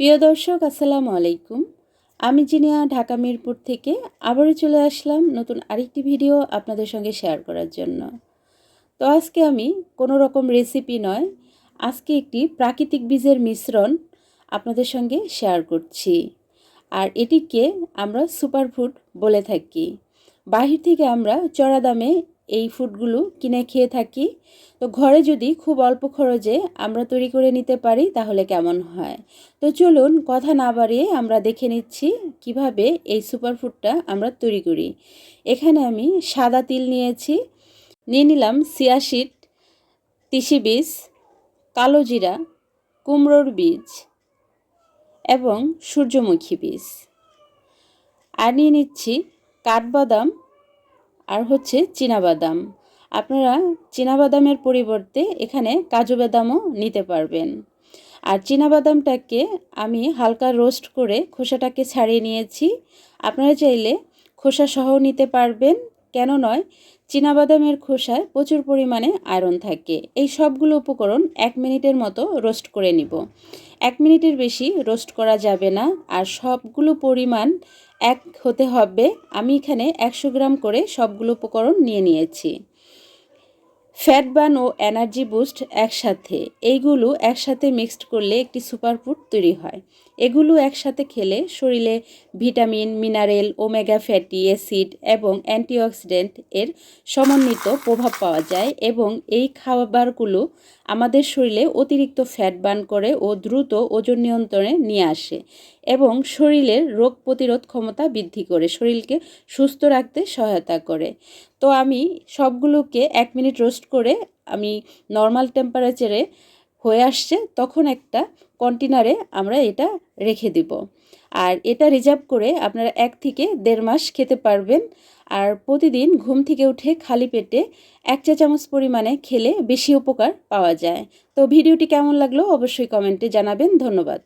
প্রিয় দর্শক, আসসালামু আলাইকুম। আমি জিনিয়া, ঢাকা মিরপুর থেকে আবারও চলে আসলাম নতুন আরেকটি ভিডিও আপনাদের সঙ্গে শেয়ার করার জন্য। তো আজকে আমি কোনো রকম রেসিপি নয়, আজকে একটি প্রাকৃতিক বীজের মিশ্রণ আপনাদের সঙ্গে শেয়ার করছি। আর এটিকে আমরা সুপারফুড বলে থাকি। বাহির থেকে আমরা চড়া দামে এই ফুডগুলো কিনে খেয়ে থাকি। তো ঘরে যদি খুব অল্প খরচে আমরা তৈরি করে নিতে পারি তাহলে কেমন হয়। তো চলুন কথা না বাড়িয়ে আমরা দেখে নিচ্ছি কিভাবে এই সুপারফুডটা আমরা তৈরি করি। এখানে আমি সাদা তিল নিয়েছি, নিয়ে নিলাম চিয়া সিড, তিসি বীজ, কালো জিরা, কুমড়োর বীজ এবং সূর্যমুখী বীজ। আর নিয়ে নিচ্ছি কাঠবাদাম আর চীনাবাদাম। আপনারা চীনাবাদামের পরিবর্তে এখানে কাজু বাদামও নিতে পারবেন। আর চীনাবাদামটাকে আমি হালকা রোস্ট করে খোসাটাকে ছাড়িয়ে নিয়েছি। আপনারা চাইলে খোসা সহ নিতে পারবেন, কেন নয়, চীনাবাদামের খোসায় প্রচুর পরিমাণে আয়রন থাকে। এই সবগুলো উপকরণ 1 মিনিটের মতো রোস্ট করে নিব। 1 মিনিটের বেশি রোস্ট করা যাবে না, আর সবগুলো পরিমাণ এক হতে হবে। আমি এখানে 100 গ্রাম করে সবগুলো উপকরণ নিয়ে নিয়েছি। ফ্যাট বার্ন ও এনার্জি বুস্ট একসাথে, এইগুলো একসাথে মিক্সড করলে একটি সুপারফুড তৈরি হয়। এগুলো একসাথে খেলে শরীরে vitamin, mineral, omega fatty acid এবং অ্যান্টিঅক্সিডেন্ট এর সমন্বিত প্রভাব পাওয়া যায় এবং এই খাবারগুলো আমাদের শরীরে অতিরিক্ত ফ্যাট বার্ন করে ও দ্রুত ওজন নিয়ন্ত্রণে নিয়ে আসে এবং শরীরের রোগ প্রতিরোধ ক্ষমতা বৃদ্ধি করে, শরীরকে সুস্থ রাখতে সহায়তা করে। তো আমি সবগুলোকে 1 মিনিট রোস্ট করে আমি নর্মাল টেম্পারেচারে হয়ে আসছে, তখন একটা কন্টেনারে আমরা এটা রেখে দিব। আর এটা রিজার্ভ করে আপনারা 1 থেকে 1.5 মাস খেতে পারবেন। আর প্রতিদিন ঘুম থেকে উঠে খালি পেটে 1 চা চামচ পরিমাণে খেলে বেশি উপকার পাওয়া যায়। তো ভিডিওটি কেমন লাগলো অবশ্যই কমেন্টে জানাবেন। ধন্যবাদ।